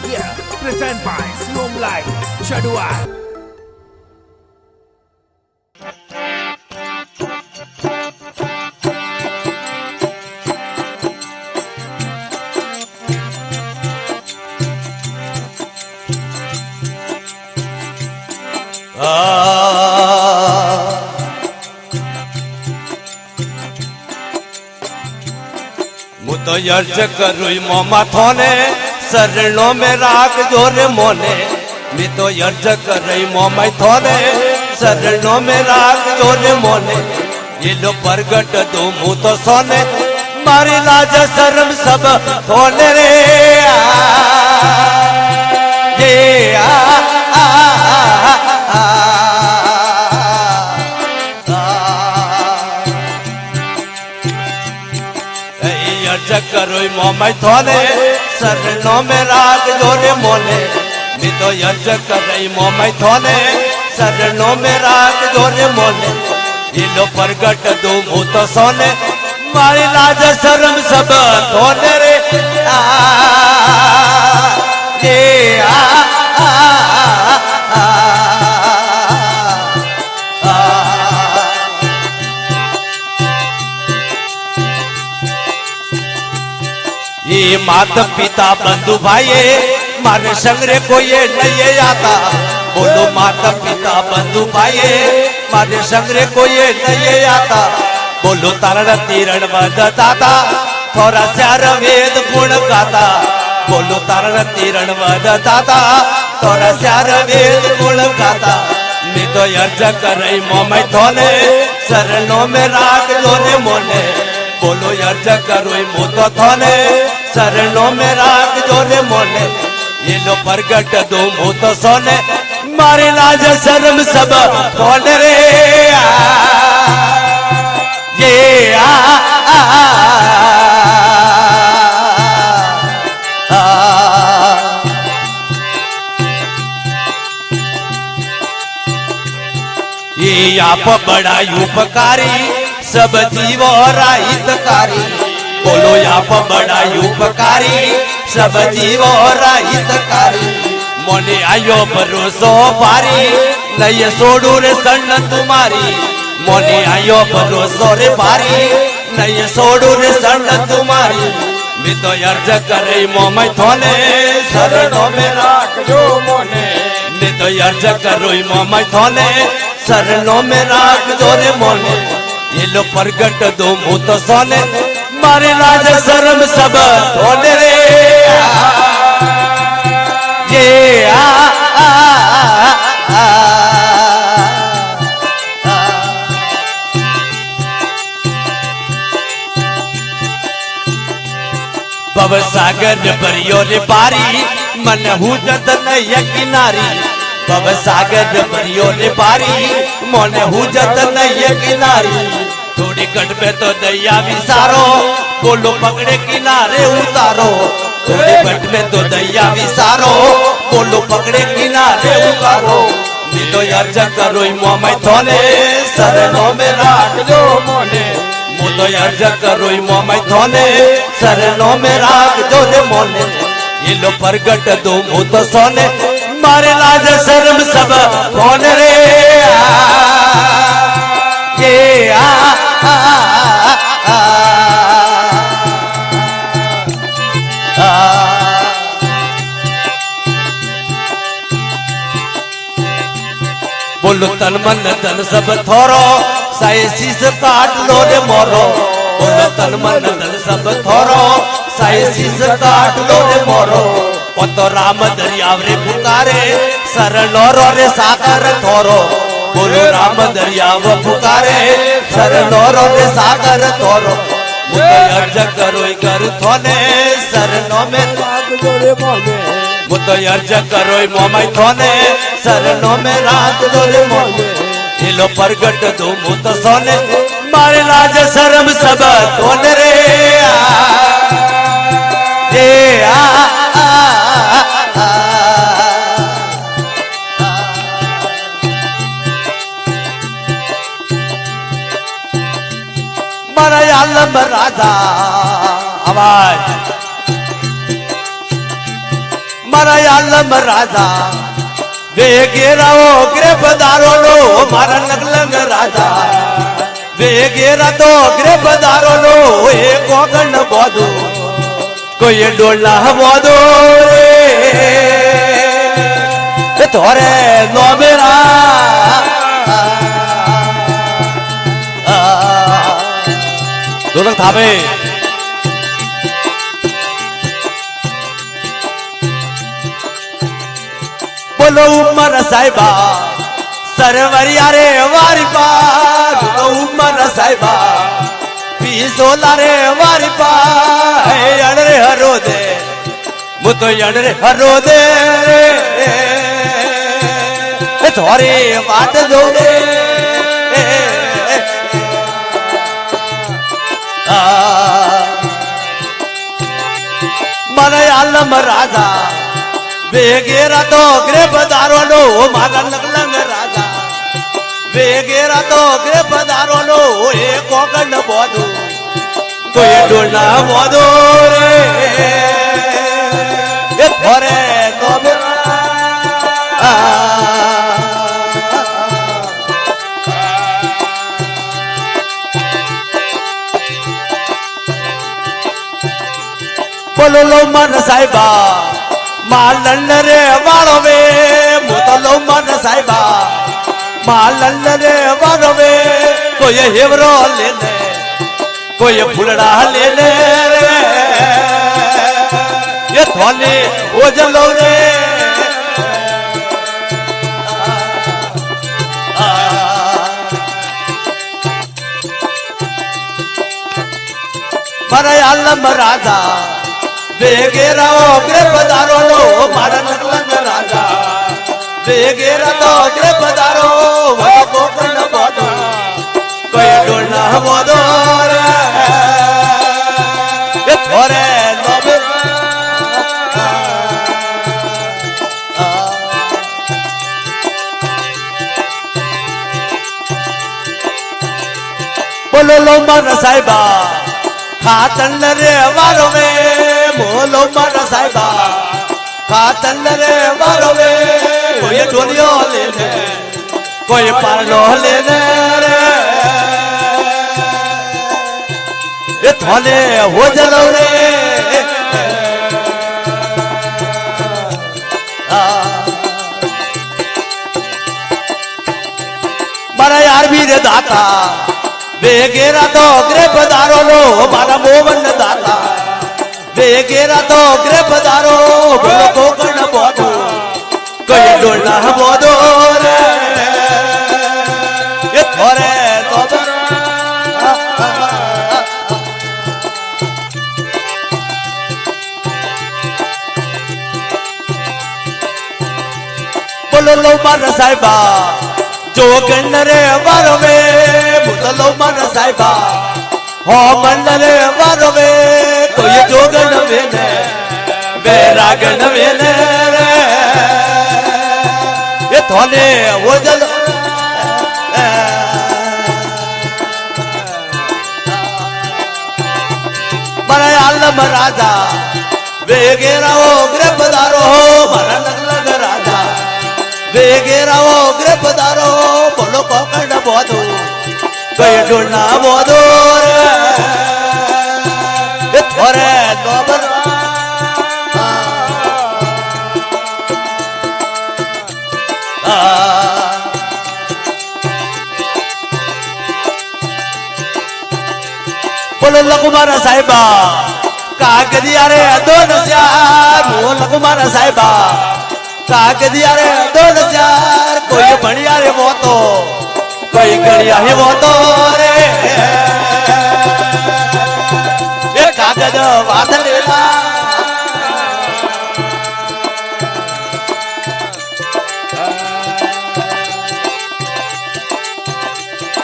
Yeah, present by Siom Live, Chadua. मु तो अर्ज करूँ मोमा थोने शरणों में राख जोरे मोने मैं तो अर्ज कर रही मोमा थोने शरणों में राख जोरे मोने ये लो प्रगट दो मु तो सोने मारी लाज शर्म सब थोने रे ये करो मोमाई थोने शरणों में राग जोरे मोने मैं तो यर्ज कर रही मोमाई थोने शरणों में राग जोरे मोने ये लो प्रगट दो मु तो सोने मारी लाज शर्म सब थोने रे ये माता पिता बंधु भाई मारे संगरे को ये नहीं आता बोलो माता पिता बंधु भाई मारे संगरे को ये नहीं आता बोलो तारण तीरण वददाता थोड़ा स्यार वेद गुण गाता बोलो तारण तीरण वददाता थोड़ा स्यार वेद गुण गाता मैं तो अर्ज कर रही मोमाई थोने शरणों में राग लोने मोने बोलो अर्ज करो मु तो थोने शरणों में राग जोरे मोने ये लो प्रगट दो मु तो सोने मारी लाज शर्म सब थोने रे ये ये आप बड़ा उपकारी सब जीव हितकारी बोलो यहाँ पर बड़ा उपकारी सब जीव हितकारी मोने आयो भरोसो पारी नहीं सोडू रे सन्न तुम्हारी मोने आयो भरोसो रे पारी नहीं सोडू रे सन्न तुम्हारी मैं तो अर्ज करे मोमाई थोने शरणों में राख जो मोने मैं तो अर्ज करो मोमाई थोने शरणों में राख जो रे मोने ये लो प्रगट दो मु तो सोने मारे लाज शर्म सब थोने रे ये भव सागर भरियो रे पारी मन हूँ जत नहीं किनारी भव सागर भरियो रे पारी मन हूँ जत नहीं किनारी थोड़ी कट पे तो दैया विसारो बोलो पकड़े किनारे उतारो थोड़ी कट में तो दैया विसारो बोलो पकड़े किनारे उतारो मैं तो अर्ज करो मोमाई थोने शरणों में राख जो मोने मु तो अर्ज करो मोमाई थोने शरणों में राख जो रे मोने ये लो प्रगट दो मु तो सोने मारे लाज शर्म सब थोने रे ये बोलो तन मन धन सब थोरो साई शीस काट लो रे मोरो बोलो तन मन धन सब थोरो साई शीस काट लो रे मोरो पतो राम दरियाव रे पुकारे शरणो रो रे सागर थोरो बोलो राम दरियाव पुकारे शरणो रो रे सागर थोरो मुझे अर्ज करो कर थोने शरणों में राग जोरे मोने मुझे अर्ज करो मोमाई थोने शरणों में राग जोरे मोने ये लो प्रगट दो मु तो सोने मारे लाज शर्म सब थोने रे ये मलयालम राजा आवाज મારા આલમ રાજા વેગેરાઓ ગ્રે પધારો લો મારા લગલંગ રાજા વેગેરા તો ગ્રે પધારો લો એ કોગણ બોધો કોઈ ડોલા બોધો રે થોરે નો મેરા ઢોલક થામે બોલો ઉમર સાહેબા સરવરિયા રે વારી પા બોલો ઉમર સાહેબા પીસોલા રે વારી પા અડરે હરો દે મુ તો અડરે હરો દે થોરી વાટ જો દે મને આલમ રાજા વેગેરા તો ગ્રે પધારો લો મારા લગલંગ રાજા વેગેરા તો ગ્રે પધારો લો એ કોગણ બોધો તો એ ડોલા બોધો રે એ થોરે તો બોલો લો મન સાહેબા માલન રે વાળો વે મોતો લો મન સાહેબા માલન રે વાળો વે કોઈ હેવરો લેને કોઈ ફૂલડા લેને રે એ થોને ઓજલો રે મારા આલમ રાજા વેગેરાઓ ગ્રે પધારો લો મારા લગલંગ રાજા વેગેરા તો ગ્રે પધારો વડો કોકણ બોધો કોઈ ડોલા બોધો રે એ થોરે નો બોલો લો મારા સાહેબા ખાતન રે વારો વે બોલો મારા સાહેબા ખાતન રે વારો વે કોઈ ઢોલિયો લેને કોઈ પારલો લેને રે એ થોને હોજલો રે મારા યાર વીર દાતા વેગેરા તો ગ્રે પધારો લો મારા મોવન દાતા વેગેરા તો ગ્રે પધારો બોલો કોકણ બોધો કોઈ ડોલા બોધો રે એ થોરે તો બોલો લો મારા સાહેબા જોગણ રે વારો વે મુદલો મન સાહેબા હો મન રે વારો વે કોઈ જોગણ વેને બેરાગણ વેને રે એ થોને ઓજલ મારા આલમ રાજા વેગેરાઓ ગ્રે પધારો મારા લગલંગ રાજા વેગેરાઓ ગ્રે પધારો બોલો કોકણ બોધો કોઈ ડોલા બોધો રે એ થોરે નોબર બોલો લકુમાર સાહેબા કાગદિયા રે દોન શ્યાર બોલો લકુમાર સાહેબા કાગદિયા રે દોન શ્યાર કોઈ ભણિયા રે મોતો કોઈ ગણિયા હે મોતો રે એ કાગદ વાદળેલા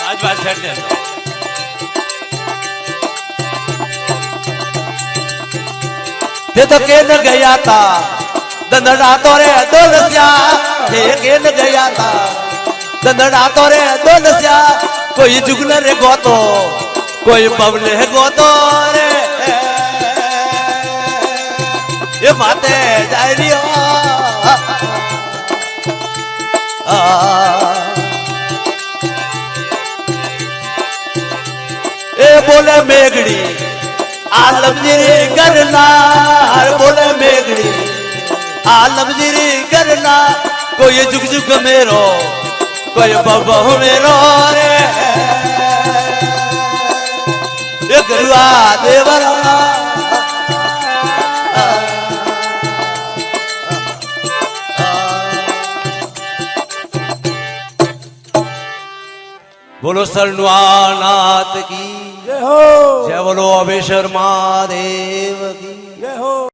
આજ વાત છેડને તે તો કેન ગયા તા દંદડા તો રે દોલસ્યા તે કેન ગયા તા દંદડા તો રે દોલસ્યા કોઈ જુગલ રે ગોતો કોઈ બબલે ગોતો રે એ માતે જાય રહ્યો એ બોલે મેઘડી આલમગીરી કરનાર બોલે મેઘડી આલમગીરી કરનાર કોઈ જુગ જુગ મેરો કોઈ બબહુ મેરો રે એ ગરુઆ દેવરા બોલો સરનાથ કી જય હો જય બોલો અભેશ્વર મહાદેવ કી